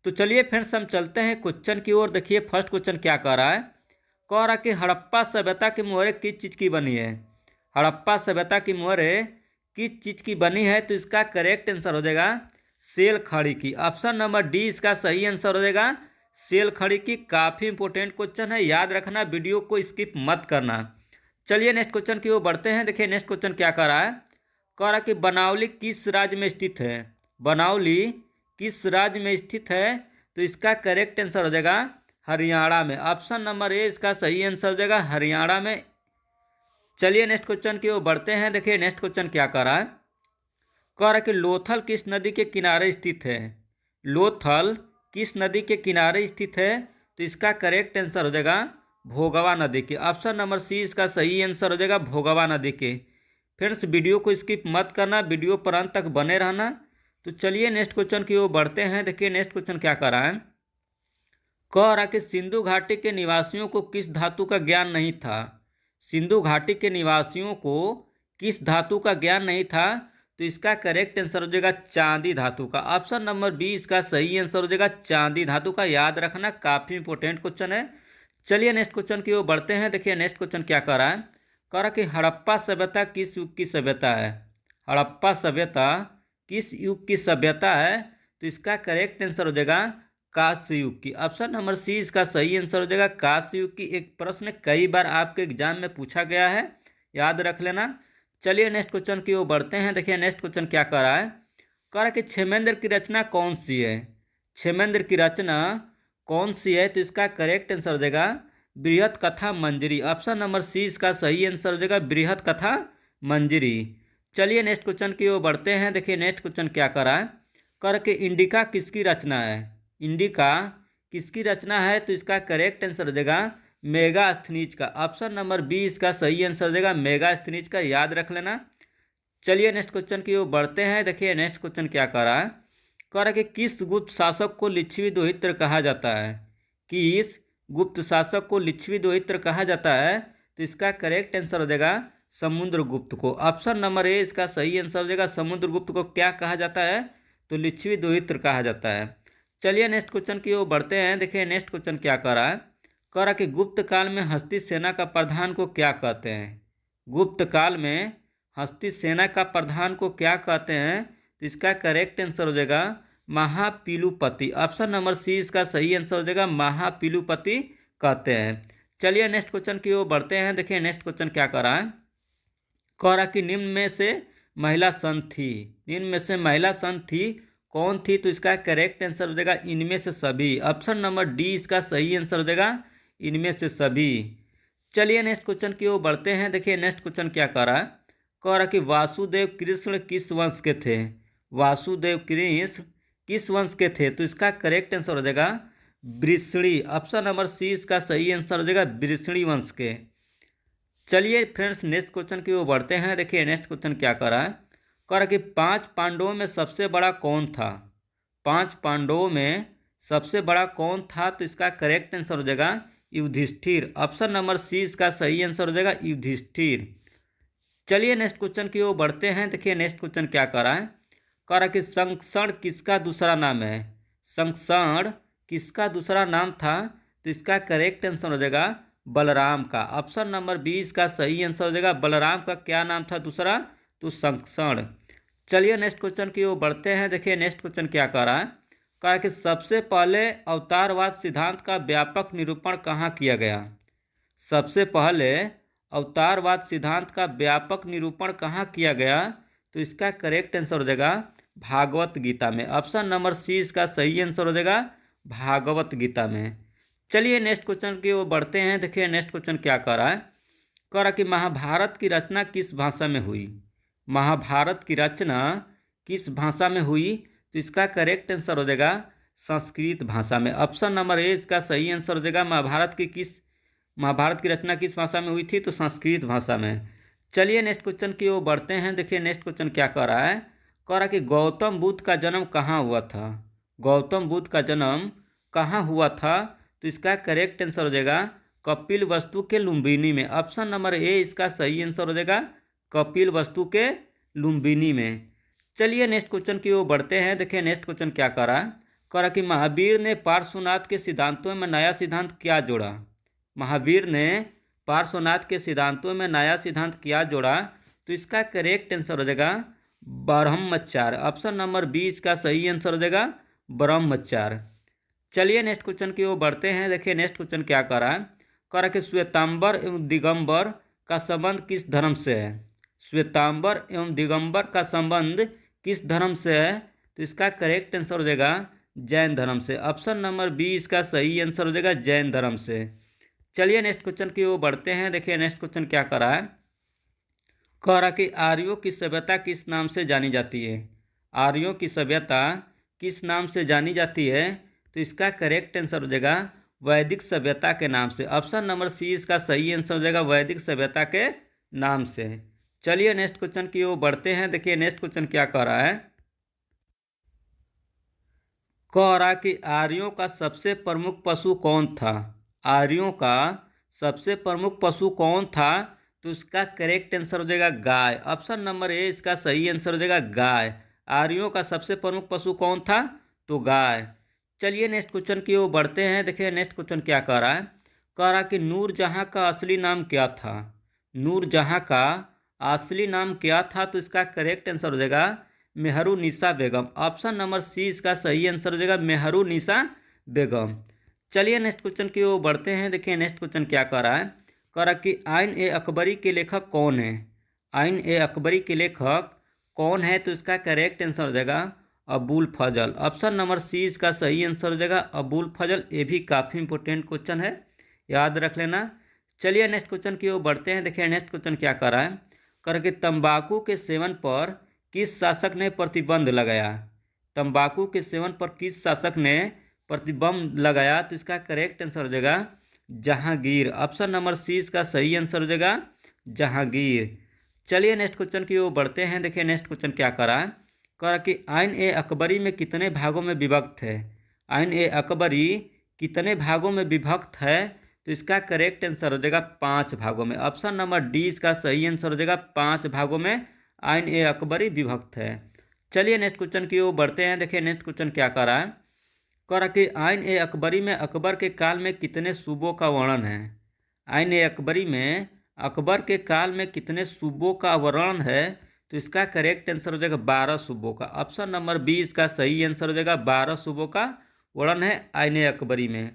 तो चलिए फ्रेंड्स हम चलते हैं क्वेश्चन की ओर। देखिए फर्स्ट क्वेश्चन क्या कह रहा है। कह रहा कि हड़प्पा सभ्यता की मोहरें किस चीज़ की बनी है। हड़प्पा सभ्यता की मोहरें किस चीज़ की बनी है, तो इसका करेक्ट आंसर हो जाएगा सेल खड़ी की। ऑप्शन नंबर डी इसका सही आंसर हो जाएगा सेल खड़ी की। काफ़ी इंपॉर्टेंट क्वेश्चन है, याद रखना, वीडियो को स्किप मत करना। चलिए नेक्स्ट क्वेश्चन की ओर बढ़ते हैं। देखिए नेक्स्ट क्वेश्चन क्या कह रहा है। कह रहा कि बनावली किस राज्य में स्थित है। बनावली किस राज्य में स्थित है, तो इसका करेक्ट आंसर हो जाएगा हरियाणा में। ऑप्शन नंबर ए इसका सही आंसर हो जाएगा हरियाणा में। चलिए नेक्स्ट क्वेश्चन की ओर बढ़ते हैं। देखिए नेक्स्ट क्वेश्चन क्या कह रहा है। कह रहा है कि लोथल किस नदी के किनारे स्थित है। लोथल किस नदी के किनारे स्थित है, तो इसका करेक्ट आंसर हो जाएगा भोगवा नदी के। ऑप्शन नंबर सी इसका सही आंसर हो जाएगा भोगवा नदी के। फ्रेंड्स वीडियो को स्किप मत करना, वीडियो पर अंत तक बने रहना। तो चलिए नेक्स्ट क्वेश्चन की ओर बढ़ते हैं। देखिए नेक्स्ट क्वेश्चन क्या कह रहा है। कह रहा कि सिंधु घाटी के निवासियों को किस धातु का ज्ञान नहीं था। सिंधु घाटी के निवासियों को किस धातु का ज्ञान नहीं था, तो इसका करेक्ट आंसर हो जाएगा चांदी धातु का। ऑप्शन नंबर बी इसका सही आंसर हो जाएगा चांदी धातु का। याद रखना, काफ़ी इंपॉर्टेंट क्वेश्चन है। चलिए नेक्स्ट क्वेश्चन की ओर बढ़ते हैं। देखिए नेक्स्ट क्वेश्चन क्या कह रहा है। कह रहा कि हड़प्पा सभ्यता किस युग की सभ्यता है। हड़प्पा सभ्यता किस युग की सभ्यता है, तो इसका करेक्ट आंसर हो जाएगा कांस्य युग की। ऑप्शन नंबर सी इसका सही आंसर हो जाएगा कांस्य युग की। एक प्रश्न कई बार आपके एग्जाम में पूछा गया है, याद रख लेना। चलिए नेक्स्ट क्वेश्चन की ओर बढ़ते हैं। देखिए नेक्स्ट क्वेश्चन क्या कह रहा है। कह रहा है कि क्षेमेंद्र की रचना कौन सी है। क्षेमेंद्र की रचना कौन सी है, तो इसका करेक्ट आंसर हो जाएगा बृहत कथा मंजरी। ऑप्शन नंबर सी इसका सही आंसर हो जाएगा बृहत कथा मंजरी। चलिए नेक्स्ट क्वेश्चन की ओर बढ़ते हैं। देखिए नेक्स्ट क्वेश्चन क्या कह रहा है। कह रहा कि इंडिका किसकी रचना है। इंडिका किसकी रचना है, तो इसका करेक्ट आंसर हो जाएगा मेगास्थनीज का। ऑप्शन नंबर बी इसका सही आंसर हो जाएगा मेगास्थनीज का। याद रख लेना। चलिए नेक्स्ट क्वेश्चन की ओर बढ़ते हैं। देखिए नेक्स्ट क्वेश्चन क्या कह रहा है। कह रहा है कि किस गुप्त शासक को लिच्छवी दोहित्र कहा जाता है। किस गुप्त शासक को लिच्छवी दोहित्र कहा जाता है, तो इसका करेक्ट आंसर हो जाएगा समुद्रगुप्त को। ऑप्शन नंबर ए इसका सही आंसर हो जाएगा समुद्रगुप्त को क्या कहा जाता है, तो लिच्छवी दोहित्र कहा जाता है। चलिए नेक्स्ट क्वेश्चन की ओर बढ़ते हैं। देखिए नेक्स्ट क्वेश्चन क्या कह रहा है। कह रहा कि गुप्त काल में हस्ती सेना का प्रधान को क्या कहते हैं। गुप्त काल में हस्ती सेना का प्रधान को क्या कहते हैं, तो इसका करेक्ट आंसर हो जाएगा महापिलुपति। ऑप्शन नंबर सी इसका सही आंसर हो जाएगा महापिलुपति कहते हैं। चलिए नेक्स्ट क्वेश्चन की ओर बढ़ते हैं। देखिए नेक्स्ट क्वेश्चन क्या कह रहा है। कह रहा कि निम्न में से महिला संत थी। निम्न में से महिला संत थी कौन थी, तो इसका करेक्ट आंसर हो जाएगा इनमें से सभी। ऑप्शन नंबर डी इसका सही आंसर हो जाएगा इनमें से सभी। चलिए नेक्स्ट क्वेश्चन की ओर बढ़ते हैं। देखिए नेक्स्ट क्वेश्चन क्या कह रहा है। कह रहा कि वासुदेव कृष्ण किस वंश के थे। वासुदेव कृष्ण किस वंश के थे, तो इसका करेक्ट आंसर हो जाएगा वृषणी। ऑप्शन नंबर सी इसका सही आंसर हो जाएगा वृषणी वंश के। चलिए फ्रेंड्स नेक्स्ट क्वेश्चन की ओर बढ़ते हैं। देखिए नेक्स्ट क्वेश्चन क्या कह रहा है। कह रहा कि 5 पांडवों में सबसे बड़ा कौन था। 5 पांडवों में सबसे बड़ा कौन था, तो इसका करेक्ट आंसर हो जाएगा युधिष्ठिर। ऑप्शन नंबर सी इसका सही आंसर हो जाएगा युधिष्ठिर। चलिए नेक्स्ट क्वेश्चन की ओर बढ़ते हैं। देखिए नेक्स्ट क्वेश्चन क्या कह रहा है। कह रहा कि संक्षण किसका दूसरा नाम है। संक्षण किसका दूसरा नाम था, तो इसका करेक्ट आंसर हो जाएगा बलराम का। ऑप्शन नंबर बी इसका सही आंसर हो जाएगा बलराम का क्या नाम था दूसरा, तो संक्षण। चलिए नेक्स्ट क्वेश्चन की ओर बढ़ते हैं। देखिए नेक्स्ट क्वेश्चन क्या कह रहा है। कह रहा है कि सबसे पहले अवतारवाद सिद्धांत का व्यापक निरूपण कहाँ किया गया। सबसे पहले अवतारवाद सिद्धांत का व्यापक निरूपण कहाँ किया गया, तो इसका करेक्ट आंसर हो जाएगा भागवत गीता में। ऑप्शन नंबर सी इसका सही आंसर हो जाएगा भागवत गीता में। चलिए नेक्स्ट क्वेश्चन की ओर बढ़ते हैं। देखिए नेक्स्ट क्वेश्चन क्या कह रहा है। कह रहा कि महाभारत की रचना किस भाषा में हुई। महाभारत की रचना किस भाषा में हुई, तो इसका करेक्ट आंसर हो जाएगा संस्कृत भाषा में। ऑप्शन नंबर ए इसका सही आंसर हो जाएगा महाभारत की रचना किस भाषा में हुई थी, तो संस्कृत भाषा में। चलिए नेक्स्ट क्वेश्चन की ओर बढ़ते हैं। देखिए नेक्स्ट क्वेश्चन क्या कह रहा है। कह रहा कि गौतम बुद्ध का जन्म कहाँ हुआ था। गौतम बुद्ध का जन्म कहाँ हुआ था, तो इसका करेक्ट आंसर हो जाएगा कपिल वस्तु के लुम्बिनी में। ऑप्शन नंबर ए इसका सही आंसर हो जाएगा कपिल वस्तु के लुम्बिनी में। चलिए नेक्स्ट क्वेश्चन की ओर बढ़ते हैं। देखिए नेक्स्ट क्वेश्चन क्या कह रहा है। कह रहा कि महावीर ने पार्श्वनाथ के सिद्धांतों में नया सिद्धांत क्या जोड़ा। महावीर ने पार्श्वनाथ के सिद्धांतों में नया सिद्धांत क्या जोड़ा, तो इसका करेक्ट आंसर हो जाएगा ब्रह्मचार्य। ऑप्शन नंबर 20 का सही आंसर हो जाएगा ब्रह्मचार्य। चलिए नेक्स्ट क्वेश्चन की ओर बढ़ते हैं। देखिए नेक्स्ट क्वेश्चन क्या कर रहा है। कह रहा कि श्वेतांबर एवं दिगंबर का संबंध किस धर्म से है। श्वेतांबर एवं दिगंबर का संबंध किस धर्म से है, तो इसका करेक्ट आंसर हो जाएगा जैन धर्म से। ऑप्शन नंबर 20 का सही आंसर हो जाएगा जैन धर्म से। चलिए नेक्स्ट क्वेश्चन की ओर बढ़ते हैं। देखिए नेक्स्ट क्वेश्चन क्या कर रहा है। कह रहा कि आर्यों की सभ्यता किस नाम से जानी जाती है। आर्यों की सभ्यता किस नाम से जानी जाती है, तो इसका करेक्ट आंसर हो जाएगा वैदिक सभ्यता के नाम से। ऑप्शन नंबर सी इसका सही आंसर हो जाएगा वैदिक सभ्यता के नाम से। चलिए नेक्स्ट क्वेश्चन की ओर बढ़ते हैं। देखिए नेक्स्ट क्वेश्चन क्या कह रहा है। कह रहा कि आर्यों का सबसे प्रमुख पशु कौन था। आर्यों का सबसे प्रमुख पशु कौन था, तो इसका करेक्ट आंसर हो जाएगा गाय। ऑप्शन नंबर ए इसका सही आंसर हो जाएगा गाय। आर्यों का सबसे प्रमुख पशु कौन था, तो गाय। चलिए नेक्स्ट क्वेश्चन की ओर बढ़ते हैं। देखिए नेक्स्ट क्वेश्चन क्या कह रहा है। कह रहा कि नूरजहां का असली नाम क्या था। नूरजहां का असली नाम क्या था, तो इसका करेक्ट आंसर हो जाएगा मेहरुनिसा बेगम। ऑप्शन नंबर सी इसका सही आंसर हो जाएगा मेहरुनिसा बेगम। चलिए नेक्स्ट क्वेश्चन की ओर बढ़ते हैं। देखिए नेक्स्ट क्वेश्चन क्या कह रहा है। कह रहा कि आइन ए अकबरी के लेखक कौन है। आइन ए अकबरी के लेखक कौन है, तो इसका करेक्ट आंसर हो जाएगा अबुल फजल। ऑप्शन नंबर सी इसका सही आंसर हो जाएगा अबुल फजल। ये भी काफ़ी इंपॉर्टेंट क्वेश्चन है, याद रख लेना। चलिए नेक्स्ट क्वेश्चन की ओर बढ़ते हैं। देखिए नेक्स्ट क्वेश्चन क्या कर रहा है। कह रहा कि तंबाकू के सेवन पर किस शासक ने प्रतिबंध लगाया। तंबाकू के सेवन पर किस शासक ने प्रतिबंध लगाया, तो इसका करेक्ट आंसर हो जाएगा जहांगीर। ऑप्शन नंबर सी इसका सही आंसर हो जाएगा जहांगीर। चलिए नेक्स्ट क्वेश्चन की ओर बढ़ते हैं। देखिए नेक्स्ट क्वेश्चन क्या कर रहा है। कह रहा कि आइन ए अकबरी में कितने भागों में विभक्त है। आइन ए अकबरी कितने भागों में विभक्त है, तो इसका करेक्ट आंसर हो जाएगा 5 भागों में। ऑप्शन नंबर डी इसका सही आंसर हो जाएगा 5 भागों में आइन ए अकबरी विभक्त है। चलिए नेक्स्ट क्वेश्चन की ओर बढ़ते हैं। देखिए नेक्स्ट क्वेश्चन क्या कर रहा है। कह रहा कि आइन ए अकबरी में अकबर के काल में कितने सूबों का वर्णन है। आइन ए अकबरी में अकबर के काल में कितने सूबों का वर्णन है, तो इसका करेक्ट आंसर हो जाएगा 12 सूबों का। ऑप्शन नंबर 20 का सही आंसर हो जाएगा 12 सूबों का वर्णन है आइन ए अकबरी में।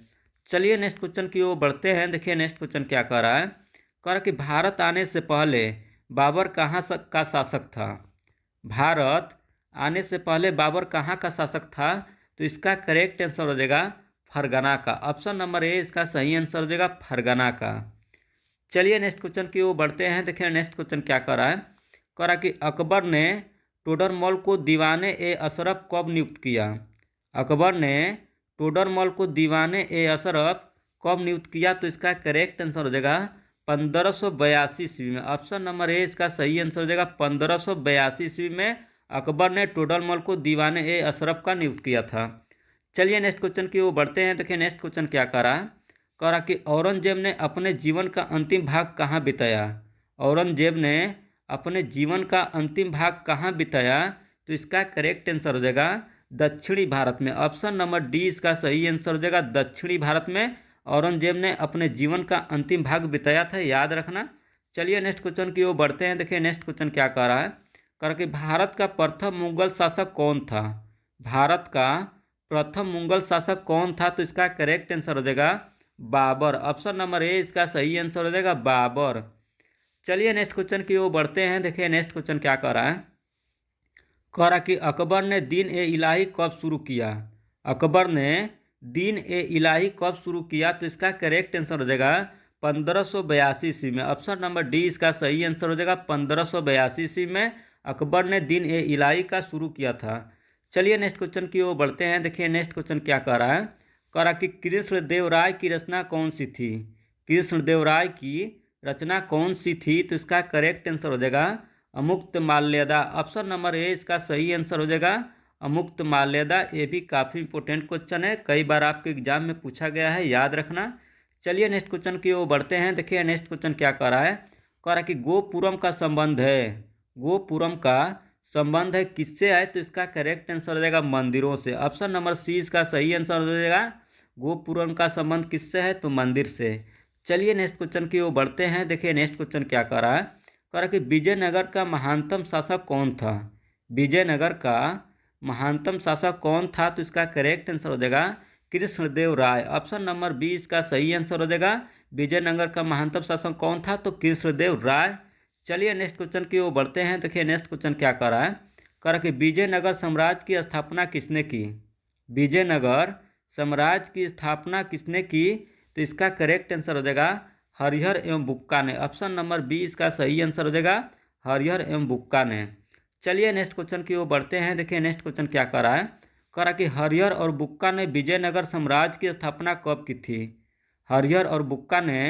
चलिए नेक्स्ट क्वेश्चन की ओर बढ़ते हैं। देखिए नेक्स्ट क्वेश्चन क्या कह रहा है। कह रहा कि भारत आने से पहले बाबर कहाँ का शासक था। भारत आने से पहले बाबर कहाँ का शासक था, तो इसका करेक्ट आंसर हो जाएगा फरगना का। ऑप्शन नंबर ए इसका सही आंसर हो जाएगा फरगना का। चलिए नेक्स्ट क्वेश्चन की ओर बढ़ते हैं। देखिए नेक्स्ट क्वेश्चन क्या कर रहा है। कह रहा कि अकबर ने टोडरमल को दीवाने ए अशरफ कब नियुक्त किया। अकबर ने टोडरमल को दीवाने ए अशरफ कब नियुक्त किया, तो इसका करेक्ट आंसर हो जाएगा 1582 ईस्वी में। ऑप्शन नंबर ए इसका सही आंसर हो जाएगा 1582 ईस्वी में अकबर ने टोडरमल को दीवाने ए अशरफ का नियुक्त किया था। चलिए नेक्स्ट क्वेश्चन की ओर बढ़ते हैं। देखिए नेक्स्ट क्वेश्चन क्या कह रहा है। कह रहा कि औरंगजेब ने अपने जीवन का अंतिम भाग कहाँ बिताया। औरंगजेब ने अपने जीवन का अंतिम भाग कहाँ बिताया, तो इसका करेक्ट आंसर हो जाएगा दक्षिणी भारत में। ऑप्शन नंबर डी इसका सही आंसर हो जाएगा दक्षिणी भारत में औरंगजेब ने अपने जीवन का अंतिम भाग बिताया था, याद रखना। चलिए नेक्स्ट क्वेश्चन की ओर बढ़ते हैं। देखिए नेक्स्ट क्वेश्चन क्या कह रहा है। कह रहा कि भारत का प्रथम मुगल शासक कौन था। भारत का प्रथम मुगल शासक कौन था, तो इसका करेक्ट आंसर हो जाएगा बाबर। ऑप्शन नंबर ए इसका सही आंसर हो जाएगा बाबर। चलिए नेक्स्ट क्वेश्चन की ओर बढ़ते हैं। देखिए नेक्स्ट क्वेश्चन क्या कह रहा है। कह रहा कि अकबर ने दीन ए इलाही कब शुरू किया। अकबर ने दीन ए इलाही कब शुरू किया, तो इसका करेक्ट आंसर हो जाएगा 1582 ईस्वी में। ऑप्शन नंबर डी इसका सही आंसर हो जाएगा 1582 ईस्वी में अकबर ने दीन ए इलाही का शुरू किया था। चलिए नेक्स्ट क्वेश्चन की ओर बढ़ते हैं। देखिए नेक्स्ट क्वेश्चन क्या कह रहा है। कह रहा कि कृष्णदेवराय की रचना कौन सी थी। कृष्णदेवराय की रचना कौन सी थी, तो इसका करेक्ट आंसर हो जाएगा अमुक्तमाल्यदा। ऑप्शन नंबर ए इसका सही आंसर हो जाएगा अमुक्तमाल्यदा। ये भी काफ़ी इंपॉर्टेंट क्वेश्चन है, कई बार आपके एग्जाम में पूछा गया है, याद रखना। चलिए नेक्स्ट क्वेश्चन की ओर बढ़ते हैं। देखिए नेक्स्ट क्वेश्चन क्या कह रहा है। कह रहा कि गोपुरम का संबंध है। गोपुरम का संबंध है किससे है, तो इसका करेक्ट आंसर हो जाएगा मंदिरों से। ऑप्शन नंबर सी इसका सही आंसर हो जाएगा। गोपुरम का संबंध किससे है, तो मंदिर से। चलिए नेक्स्ट क्वेश्चन की ओर बढ़ते हैं। देखिए नेक्स्ट क्वेश्चन क्या कर रहा है, कह रहा है कि विजयनगर का महानतम शासक कौन था। विजयनगर का महानतम शासक कौन था, तो इसका करेक्ट आंसर हो जाएगा कृष्णदेव राय। ऑप्शन नंबर बी इसका सही आंसर हो जाएगा। विजयनगर का महानतम शासक कौन था, तो कृष्णदेव राय। चलिए नेक्स्ट क्वेश्चन की ओर बढ़ते हैं। देखिए नेक्स्ट क्वेश्चन क्या कर रहा है, कह रहा है कि विजयनगर साम्राज्य की स्थापना किसने की। विजयनगर साम्राज्य की स्थापना किसने की, तो इसका करेक्ट आंसर हो जाएगा हरिहर एवं बुक्का ने। ऑप्शन नंबर बी इसका सही आंसर हो जाएगा हरिहर एवं बुक्का ने। चलिए नेक्स्ट क्वेश्चन की ओर बढ़ते हैं। देखिए नेक्स्ट क्वेश्चन क्या कर रहा है, कह रहा कि हरिहर और बुक्का ने विजयनगर साम्राज्य की स्थापना कब की थी। हरिहर और बुक्का ने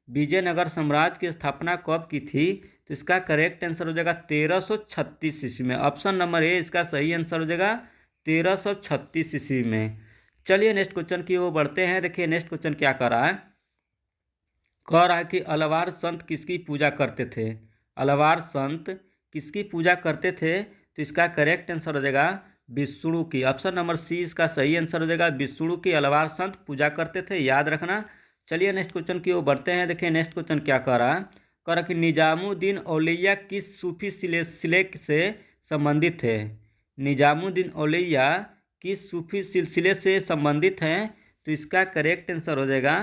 विजयनगर साम्राज्य की स्थापना कब की थी, तो इसका करेक्ट आंसर हो जाएगा 1336 ईस्वी में। ऑप्शन नंबर ए इसका सही आंसर हो जाएगा 1336 ईस्वी में। चलिए नेक्स्ट क्वेश्चन की ओर बढ़ते हैं। देखिए नेक्स्ट क्वेश्चन क्या कर रहा है, कह रहा है कि अलवार संत किसकी पूजा करते थे। अलवार संत किसकी पूजा करते थे, तो इसका करेक्ट आंसर हो जाएगा विष्णु की। ऑप्शन नंबर सी इसका सही आंसर हो जाएगा विष्णु की अलवार संत पूजा करते थे, याद रखना। चलिए नेक्स्ट क्वेश्चन की ओर बढ़ते हैं। देखिए नेक्स्ट क्वेश्चन क्या कह रहा है, कह रहा कि निजामुद्दीन औलिया किस सूफी सिलसिले से संबंधित थे। निजामुद्दीन औलिया किस सूफी सिलसिले से संबंधित हैं, तो इसका करेक्ट आंसर हो जाएगा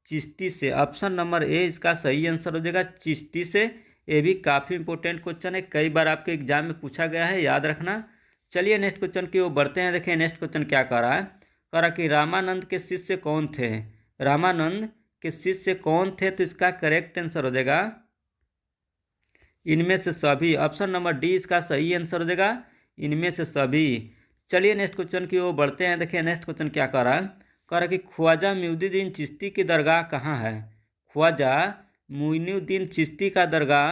चिश्ती से। ऑप्शन नंबर ए इसका सही आंसर हो जाएगा चिश्ती से। ये भी काफ़ी इंपॉर्टेंट क्वेश्चन है, कई बार आपके एग्जाम में पूछा गया है, याद रखना। चलिए नेक्स्ट क्वेश्चन की ओर बढ़ते हैं। देखिए नेक्स्ट क्वेश्चन क्या कर रहा है, कह रहा कि रामानंद के शिष्य कौन थे। रामानंद के शिष्य कौन थे, तो इसका करेक्ट आंसर हो जाएगा इनमें से सभी। ऑप्शन नंबर डी इसका सही आंसर हो जाएगा इनमें से सभी। चलिए नेक्स्ट क्वेश्चन की ओर बढ़ते हैं। देखिए नेक्स्ट क्वेश्चन क्या कर रहा है, कह रहा कि ख्वाजा मुइनुद्दीन चिश्ती की दरगाह कहाँ है। ख्वाजा मुइनुद्दीन चिश्ती का दरगाह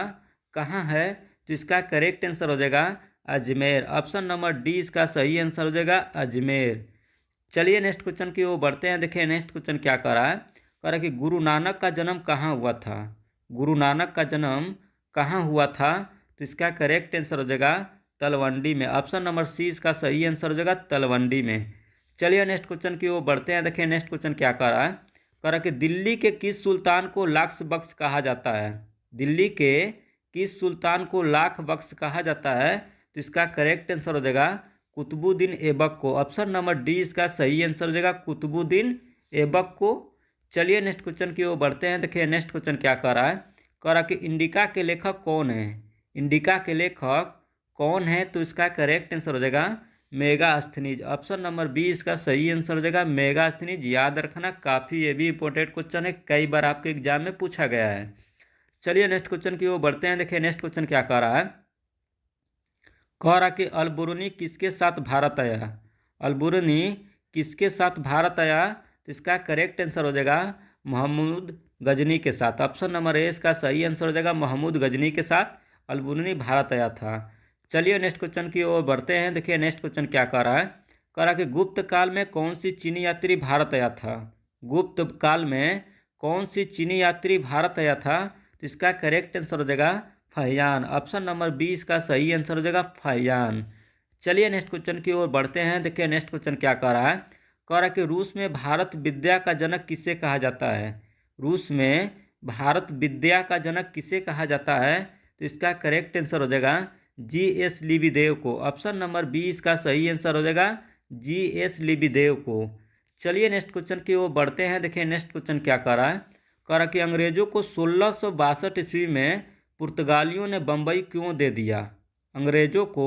कहाँ है, तो इसका करेक्ट आंसर हो जाएगा अजमेर। ऑप्शन नंबर डी इसका सही आंसर हो जाएगा अजमेर। चलिए नेक्स्ट क्वेश्चन की ओर बढ़ते हैं। देखिए नेक्स्ट क्वेश्चन क्या कर रहा है, कह रहा कि गुरु नानक का जन्म कहाँ हुआ था। गुरु नानक का जन्म कहाँ हुआ था, तो इसका करेक्ट आंसर हो जाएगा तलवंडी में। ऑप्शन नंबर सी इसका सही आंसर हो जाएगा तलवंडी में। चलिए नेक्स्ट क्वेश्चन की ओर बढ़ते हैं। देखिए नेक्स्ट क्वेश्चन क्या कर रहा है, कह रहा कि दिल्ली के किस सुल्तान को लाख बख्श कहा जाता है। दिल्ली के किस सुल्तान को लाख बख्श कहा जाता है, तो इसका करेक्ट आंसर हो जाएगा कुतुबुद्दीन ऐबक को। ऑप्शन नंबर डी इसका सही आंसर हो जाएगा कुतुबुद्दीन ऐबक को। चलिए नेक्स्ट क्वेश्चन की ओर बढ़ते हैं। देखिए नेक्स्ट क्वेश्चन क्या कर रहा है, कह रहा कि इंडिका के लेखक कौन है। इंडिका के लेखक कौन है, तो इसका करेक्ट आंसर हो जाएगा मेगास्थनीज। ऑप्शन नंबर बी इसका सही आंसर हो जाएगा मेगास्थनीज, याद रखना। काफ़ी ये भी इंपॉर्टेंट क्वेश्चन है, कई बार आपके एग्जाम में पूछा गया है। चलिए नेक्स्ट क्वेश्चन की ओर बढ़ते हैं। देखिए नेक्स्ट क्वेश्चन क्या कह रहा है, कह रहा कि अलबरूनी किसके साथ भारत आया। अलबरूनी किसके साथ भारत आया, तो इसका करेक्ट आंसर हो जाएगा महमूद गजनी के साथ। ऑप्शन नंबर ए इसका सही आंसर हो जाएगा महमूद गजनी के साथ अलबरूनी भारत आया था। चलिए नेक्स्ट क्वेश्चन की ओर बढ़ते हैं। देखिए नेक्स्ट क्वेश्चन क्या कह रहा है, कह रहा कि गुप्त काल में कौन सी चीनी यात्री भारत आया था। गुप्त काल में कौन सी चीनी यात्री भारत आया था, तो इसका करेक्ट आंसर हो जाएगा फाहियान। ऑप्शन नंबर बी इसका सही आंसर हो जाएगा फाहियान। चलिए नेक्स्ट क्वेश्चन की ओर बढ़ते हैं। देखिए नेक्स्ट क्वेश्चन क्या कह रहा है, कह रहा कि रूस में भारत विद्या का जनक किसे कहा जाता है। रूस में भारत विद्या का जनक किसे कहा जाता है, तो इसका करेक्ट आंसर हो जाएगा जी.एस. लिबिदेव को। ऑप्शन नंबर बी इसका सही आंसर हो जाएगा जी.एस. लिबिदेव को। चलिए नेक्स्ट क्वेश्चन की ओर बढ़ते हैं। देखिए नेक्स्ट क्वेश्चन क्या कह रहा है, कह रहा कि अंग्रेजों को 1662 ईस्वी में पुर्तगालियों ने बम्बई क्यों दे दिया। अंग्रेजों को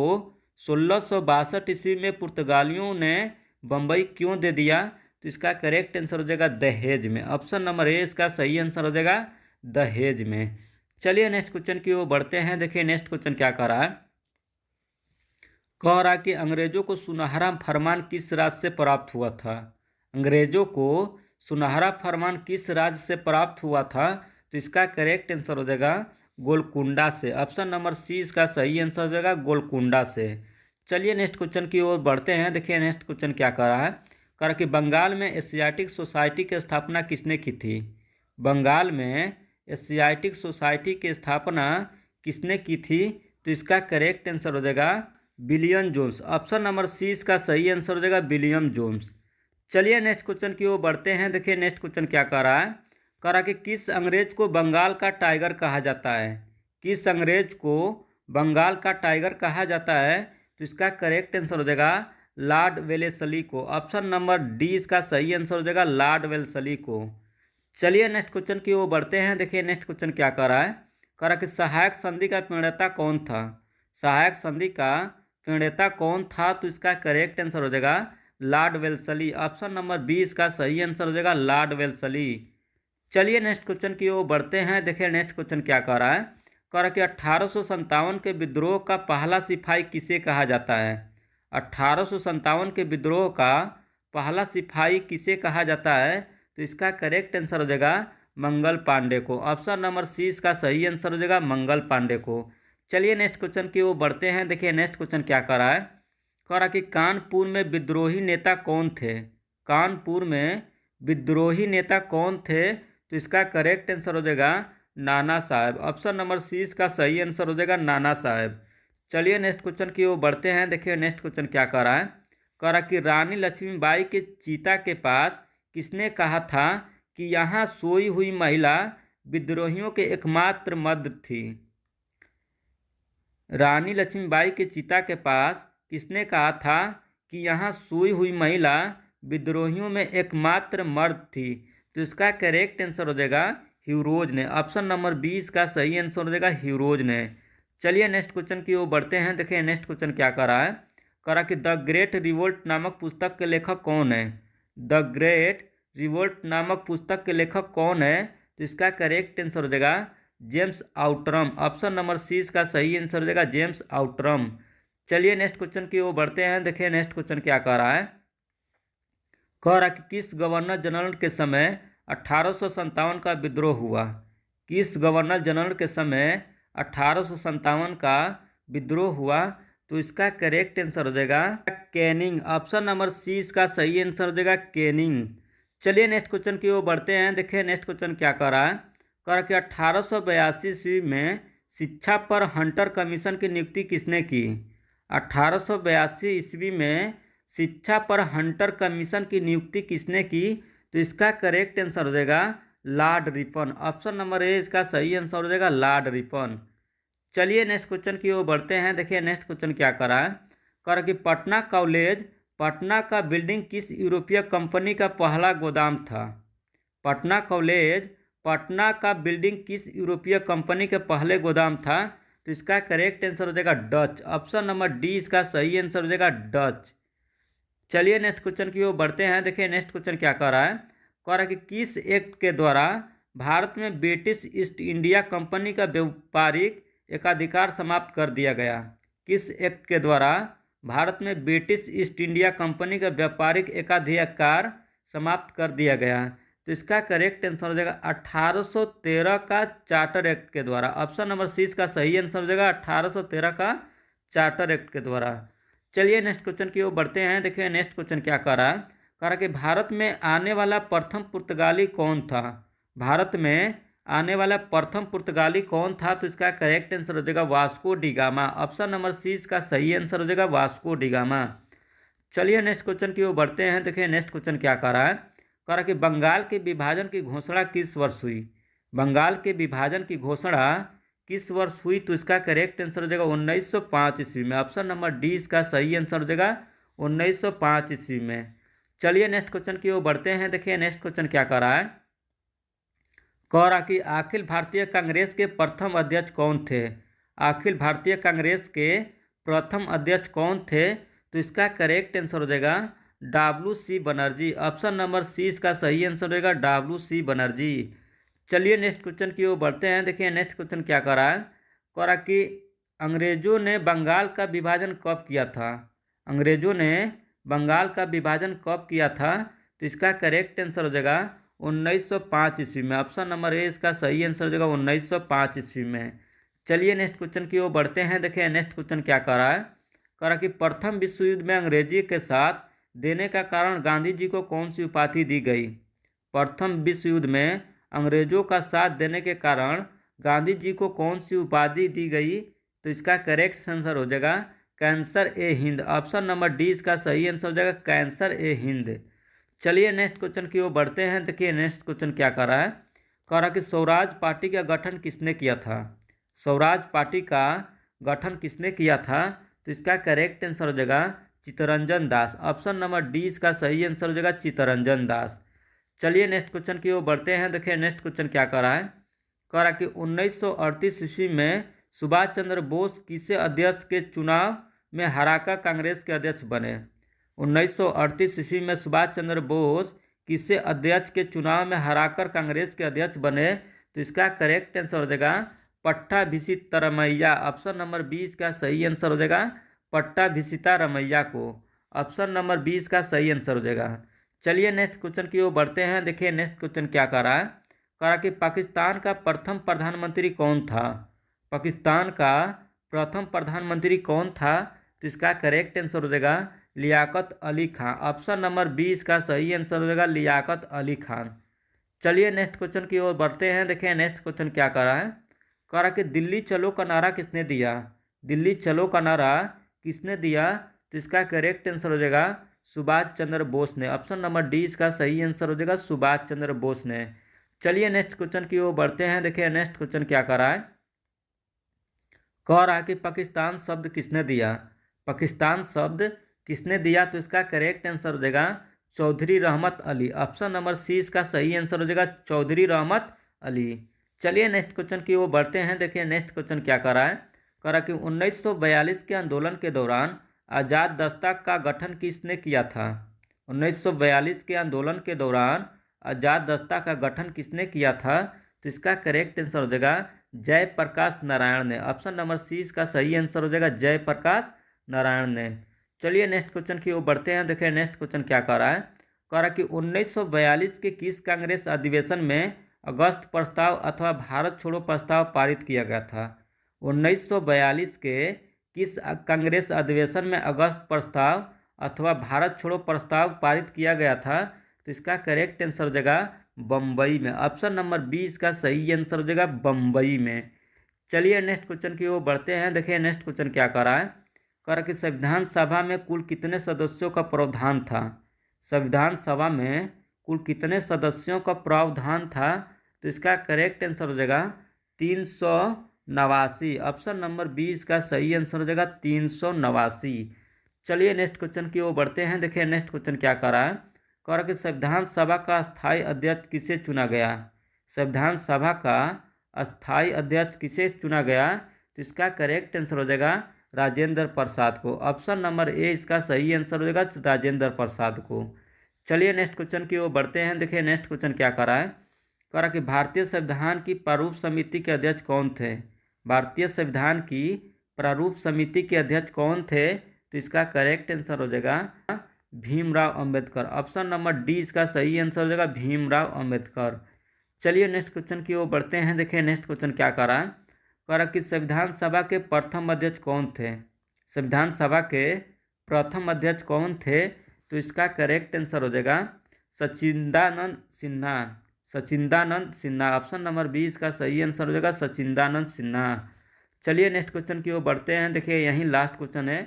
1662 ईस्वी में पुर्तगालियों ने बम्बई क्यों दे दिया, तो इसका करेक्ट आंसर हो जाएगा दहेज में। ऑप्शन नंबर ए इसका सही आंसर हो जाएगा दहेज में। चलिए नेक्स्ट क्वेश्चन की ओर बढ़ते हैं। देखिए नेक्स्ट क्वेश्चन क्या कह रहा है, कह रहा कि अंग्रेजों को सुनहरा फरमान किस राज्य से प्राप्त हुआ था। अंग्रेजों को सुनहरा फरमान किस राज्य से प्राप्त हुआ था, तो इसका करेक्ट आंसर हो जाएगा गोलकुंडा से। ऑप्शन नंबर सी इसका सही आंसर हो जाएगा गोलकुंडा से। चलिए नेक्स्ट क्वेश्चन की ओर बढ़ते हैं। देखिए नेक्स्ट क्वेश्चन क्या कह रहा है, कह रहा कि बंगाल में एशियाटिक सोसाइटी की स्थापना किसने की थी। बंगाल में एशियाटिक सोसाइटी की स्थापना किसने की थी, तो इसका करेक्ट आंसर हो जाएगा William Jones. Option number C इसका सही आंसर हो जाएगा विलियम जोन्स। चलिए नेक्स्ट क्वेश्चन की ओर बढ़ते हैं। देखिए नेक्स्ट क्वेश्चन क्या कह रहा है। कह रहा कि किस अंग्रेज को बंगाल का टाइगर कहा जाता है। किस अंग्रेज को बंगाल का टाइगर कहा जाता है। तो इसका करेक्ट आंसर हो जाएगा लॉर्ड वेलेस्ली को। ऑप्शन नंबर डी इसका सही आंसर हो जाएगा लॉर्ड वेलेस्ली को। चलिए नेक्स्ट क्वेश्चन की ओर बढ़ते हैं। देखिए नेक्स्ट क्वेश्चन क्या कह रहा है। कह रहा कि सहायक संधि का प्रणेता कौन था। सहायक संधि का प्रणेता कौन था। तो इसका करेक्ट आंसर हो जाएगा Lord Wellesley. Option number B इसका सही आंसर हो जाएगा लॉर्ड वेलेस्ली। चलिए नेक्स्ट क्वेश्चन की ओर बढ़ते हैं। देखिए नेक्स्ट क्वेश्चन क्या कह रहा है। कह रहा कि 1857 के विद्रोह का पहला सिपाही किसे कहा जाता है। 1857 के विद्रोह का पहला सिपाही किसे कहा जाता है। तो इसका करेक्ट आंसर हो जाएगा मंगल पांडे को। ऑप्शन नंबर सी इसका सही आंसर हो जाएगा मंगल पांडे को। चलिए नेक्स्ट क्वेश्चन की ओर बढ़ते हैं। देखिए नेक्स्ट क्वेश्चन क्या कह रहा है। कह रहा कि कानपुर में विद्रोही नेता कौन थे। कानपुर में विद्रोही नेता कौन थे। तो इसका करेक्ट आंसर हो जाएगा नाना साहब। ऑप्शन नंबर सी इसका सही आंसर हो जाएगा नाना साहब। चलिए नेक्स्ट क्वेश्चन की ओर बढ़ते हैं। देखिए नेक्स्ट क्वेश्चन क्या कह रहा है। कह रहा कि रानी लक्ष्मीबाई के चीता के पास किसने कहा था कि यहाँ सोई हुई महिला विद्रोहियों के एकमात्र मर्द थी। रानी लक्ष्मीबाई के चीता के पास किसने कहा था कि यहाँ सोई हुई महिला विद्रोहियों में एकमात्र मर्द थी। तो इसका करेक्ट आंसर हो जाएगा ह्यूरोज ने। ऑप्शन नंबर 20 का सही आंसर हो जाएगा ह्यूरोज ने। चलिए नेक्स्ट क्वेश्चन की ओर बढ़ते हैं। देखिए नेक्स्ट क्वेश्चन क्या कर रहा है। कह रहा कि द ग्रेट रिवोल्ट नामक पुस्तक के लेखक कौन है। द ग्रेट रिवोल्ट नामक पुस्तक के लेखक कौन है। तो इसका करेक्ट आंसर हो जाएगा James Outram. Option number C इसका सही आंसर हो जाएगा जेम्स आउटरम। चलिए नेक्स्ट क्वेश्चन की ओर बढ़ते हैं। देखिए नेक्स्ट क्वेश्चन क्या कह रहा है। कह रहा कि किस गवर्नर जनरल के समय 1857 का विद्रोह हुआ। किस गवर्नर जनरल के समय 1857 का विद्रोह हुआ। तो इसका करेक्ट आंसर हो जाएगा कैनिंग। ऑप्शन नंबर सी इसका सही आंसर हो जाएगा कैनिंग। चलिए नेक्स्ट क्वेश्चन की ओर बढ़ते हैं। देखिए नेक्स्ट क्वेश्चन क्या कह रहा है। कह रहा कि 1882 ईस्वी में शिक्षा पर हंटर कमीशन की नियुक्ति किसने की। 1882 ईस्वी में शिक्षा पर हंटर कमीशन की नियुक्ति किसने की। तो इसका करेक्ट आंसर हो जाएगा Lord Ripon. Option number A इसका सही आंसर हो जाएगा लॉर्ड रिपन। चलिए नेक्स्ट क्वेश्चन की ओर बढ़ते हैं। देखिए नेक्स्ट क्वेश्चन क्या कर रहा है। कह रहा कि पटना कॉलेज पटना का बिल्डिंग किस यूरोपीय कंपनी का पहला गोदाम था। पटना कॉलेज पटना का बिल्डिंग किस यूरोपीय कंपनी के पहले गोदाम था। तो इसका करेक्ट आंसर हो जाएगा डच। ऑप्शन नंबर डी इसका सही आंसर हो जाएगा डच। चलिए नेक्स्ट क्वेश्चन की ओर बढ़ते हैं। देखिए नेक्स्ट क्वेश्चन क्या कह रहा है। कह रहा है कि किस एक्ट के द्वारा भारत में ब्रिटिश ईस्ट इंडिया कंपनी का व्यापारिक एकाधिकार समाप्त कर दिया गया। किस एक्ट के द्वारा भारत में ब्रिटिश ईस्ट इंडिया कंपनी का व्यापारिक एकाधिकार समाप्त कर दिया गया। तो इसका करेक्ट आंसर हो जाएगा 1813 का चार्टर एक्ट के द्वारा। ऑप्शन नंबर सी इसका सही आंसर हो जाएगा 1813 का चार्टर एक्ट के द्वारा। चलिए नेक्स्ट क्वेश्चन की ओर बढ़ते हैं। देखिए नेक्स्ट क्वेश्चन क्या कह रहा है। कह रहा कि भारत में आने वाला प्रथम पुर्तगाली कौन था। भारत में आने वाला प्रथम पुर्तगाली कौन था। तो इसका करेक्ट आंसर हो जाएगा Vasco da Gama. Option number C इसका सही आंसर हो जाएगा वास्को डी गामा। चलिए नेक्स्ट क्वेश्चन की ओर बढ़ते हैं। देखिए नेक्स्ट क्वेश्चन क्या कह रहा है। कह रहा कि बंगाल के विभाजन की घोषणा किस वर्ष हुई। बंगाल के विभाजन की घोषणा किस वर्ष हुई। तो इसका करेक्ट आंसर हो जाएगा 1905 ईस्वी में। ऑप्शन नंबर डी इसका सही आंसर हो जाएगा 1905 ईस्वी में। चलिए नेक्स्ट क्वेश्चन की ओर बढ़ते हैं। देखिए नेक्स्ट क्वेश्चन क्या कह रहा है। कह रहा कि अखिल भारतीय कांग्रेस के प्रथम अध्यक्ष कौन थे। अखिल भारतीय कांग्रेस के प्रथम अध्यक्ष कौन थे। तो इसका करेक्ट आंसर हो जाएगा WC Banerjee. Option number C इसका सही आंसर होगा WC बनर्जी। चलिए नेक्स्ट क्वेश्चन की ओर बढ़ते हैं। देखिए नेक्स्ट क्वेश्चन क्या कर रहा है। कह रहा कि अंग्रेजों ने बंगाल का विभाजन कब किया था। अंग्रेजों ने बंगाल का विभाजन कब किया था। तो इसका करेक्ट आंसर हो जाएगा 1905 ईस्वी में। ऑप्शन नंबर ए इसका सही आंसर हो जाएगा 1905 ईस्वी में। चलिए नेक्स्ट क्वेश्चन की ओर बढ़ते हैं। देखिए नेक्स्ट क्वेश्चन क्या कर रहा है। कह रहा कि प्रथम विश्व युद्ध में अंग्रेजी के साथ देने का कारण गांधी जी को कौन सी उपाधि दी गई। प्रथम विश्व युद्ध में अंग्रेजों का साथ देने के कारण गांधी जी को कौन सी उपाधि दी गई। तो इसका करेक्ट आंसर हो जाएगा कैंसर ए हिंद। ऑप्शन नंबर डी इसका सही आंसर हो जाएगा कैंसर ए हिंद। चलिए नेक्स्ट क्वेश्चन की ओर बढ़ते हैं। देखिए नेक्स्ट क्वेश्चन क्या कर रहा है। कह रहा कि स्वराज पार्टी का गठन किसने किया था। स्वराज पार्टी का गठन किसने किया था, तो इसका करेक्ट आंसर हो जाएगा Chittaranjan Das. Option number D इसका सही आंसर हो जाएगा चित्तरंजन दास। चलिए नेक्स्ट क्वेश्चन की ओर बढ़ते हैं। देखिए नेक्स्ट क्वेश्चन क्या कर रहा है। कह रहा कि 1938 ईस्वी में सुभाष चंद्र बोस किसे अध्यक्ष के चुनाव में हराकर कांग्रेस के अध्यक्ष बने। 1938 ईस्वी में सुभाष चंद्र बोस किसे अध्यक्ष के चुनाव में हराकर कांग्रेस के अध्यक्ष बने, तो इसका करेक्ट आंसर हो जाएगा पट्टाभिषिक्त रमैया। ऑप्शन नंबर 20 का सही आंसर हो जाएगा पट्टाभिषिता रमैया को। ऑप्शन नंबर 20 का सही आंसर हो जाएगा। चलिए नेक्स्ट क्वेश्चन की ओर बढ़ते हैं। देखिए नेक्स्ट क्वेश्चन क्या कर रहा है। कह रहा कि पाकिस्तान का प्रथम प्रधानमंत्री कौन था। पाकिस्तान का प्रथम प्रधानमंत्री कौन था, तो इसका करेक्ट आंसर हो जाएगा लियाकत अली खान। ऑप्शन नंबर 20 का सही आंसर हो जाएगा लियाकत अली खान। चलिए नेक्स्ट क्वेश्चन की ओर बढ़ते हैं। देखिए नेक्स्ट क्वेश्चन क्या कर रहा है। कह रहा कि दिल्ली चलो का नारा किसने दिया। दिल्ली चलो का नारा किसने दिया, तो इसका करेक्ट आंसर हो जाएगा सुभाष चंद्र बोस ने। ऑप्शन नंबर डी इसका सही आंसर हो जाएगा सुभाष चंद्र बोस ने। चलिए नेक्स्ट क्वेश्चन की ओर बढ़ते हैं। देखिए नेक्स्ट क्वेश्चन क्या कर रहा है। कह रहा है कि पाकिस्तान शब्द किसने दिया। पाकिस्तान शब्द किसने दिया, तो इसका करेक्ट आंसर हो जाएगा चौधरी रहमत अली। ऑप्शन नंबर सी इसका सही आंसर हो जाएगा चौधरी रहमत अली। चलिए नेक्स्ट क्वेश्चन की ओर बढ़ते हैं। देखिए नेक्स्ट क्वेश्चन क्या कर रहा है। कह रहा कि 1942 के आंदोलन के दौरान आज़ाद दस्ता का गठन किसने किया था। 1942 के आंदोलन के दौरान आज़ाद दस्ता का गठन किसने किया था, तो इसका करेक्ट आंसर हो जाएगा जयप्रकाश नारायण ने। ऑप्शन नंबर सी इसका सही आंसर हो जाएगा जयप्रकाश नारायण ने। चलिए नेक्स्ट क्वेश्चन की ओर बढ़ते हैं। देखिए नेक्स्ट क्वेश्चन क्या कर रहा है। कह रहा कि 1942 के किस कांग्रेस अधिवेशन में अगस्त प्रस्ताव अथवा भारत छोड़ो प्रस्ताव पारित किया गया था। 1942 के किस कांग्रेस अधिवेशन में अगस्त प्रस्ताव अथवा भारत छोड़ो प्रस्ताव पारित किया गया था, तो इसका करेक्ट आंसर हो जाएगा बम्बई में। ऑप्शन नंबर 20 का सही आंसर हो जाएगा बम्बई में। चलिए नेक्स्ट क्वेश्चन की ओर बढ़ते हैं। देखिए नेक्स्ट क्वेश्चन क्या कर रहा है। कह रहा कि संविधान सभा में कुल कितने सदस्यों का प्रावधान था। संविधान सभा में कुल कितने सदस्यों का प्रावधान था, तो इसका करेक्ट आंसर हो जाएगा 389। ऑप्शन नंबर 20 का सही आंसर हो जाएगा 389। चलिए नेक्स्ट क्वेश्चन की ओर बढ़ते हैं। देखिए नेक्स्ट क्वेश्चन क्या कर रहा है। कह रहा कि संविधान सभा का स्थायी अध्यक्ष किसे चुना गया। संविधान सभा का स्थायी अध्यक्ष किसे चुना गया, तो इसका करेक्ट आंसर हो जाएगा राजेंद्र प्रसाद को। ऑप्शन नंबर ए इसका सही आंसर हो जाएगा राजेंद्र प्रसाद को। चलिए नेक्स्ट क्वेश्चन की ओर बढ़ते हैं। देखिए नेक्स्ट क्वेश्चन क्या कर रहा है। कह रहा कि भारतीय संविधान की प्रारूप समिति के अध्यक्ष कौन थे। भारतीय संविधान की प्रारूप समिति के अध्यक्ष कौन थे, तो इसका करेक्ट आंसर हो जाएगा Bhimrao Ambedkar. Option number D इसका सही आंसर हो जाएगा भीमराव अंबेडकर। चलिए नेक्स्ट क्वेश्चन की ओर बढ़ते हैं। देखिए नेक्स्ट क्वेश्चन क्या कर रहा है। कह रहा कि संविधान सभा के प्रथम अध्यक्ष कौन थे। संविधान सभा के प्रथम अध्यक्ष कौन थे, तो इसका करेक्ट आंसर हो जाएगा सचिदानंद सिन्हा। सचिदानंद सिन्हा। ऑप्शन नंबर 20 का सही आंसर हो जाएगा सचिदानंद सिन्हा। चलिए नेक्स्ट क्वेश्चन की ओर बढ़ते हैं। देखिए यही लास्ट क्वेश्चन है।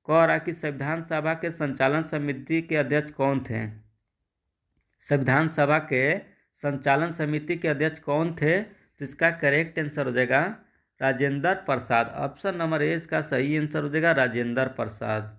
कह रहा कि संविधान सभा के संचालन समिति के अध्यक्ष कौन थे। संविधान सभा के संचालन समिति के अध्यक्ष कौन थे, तो इसका करेक्ट आंसर हो जाएगा Rajendra Prasad. Option number A इसका सही आंसर हो जाएगा राजेंद्र प्रसाद।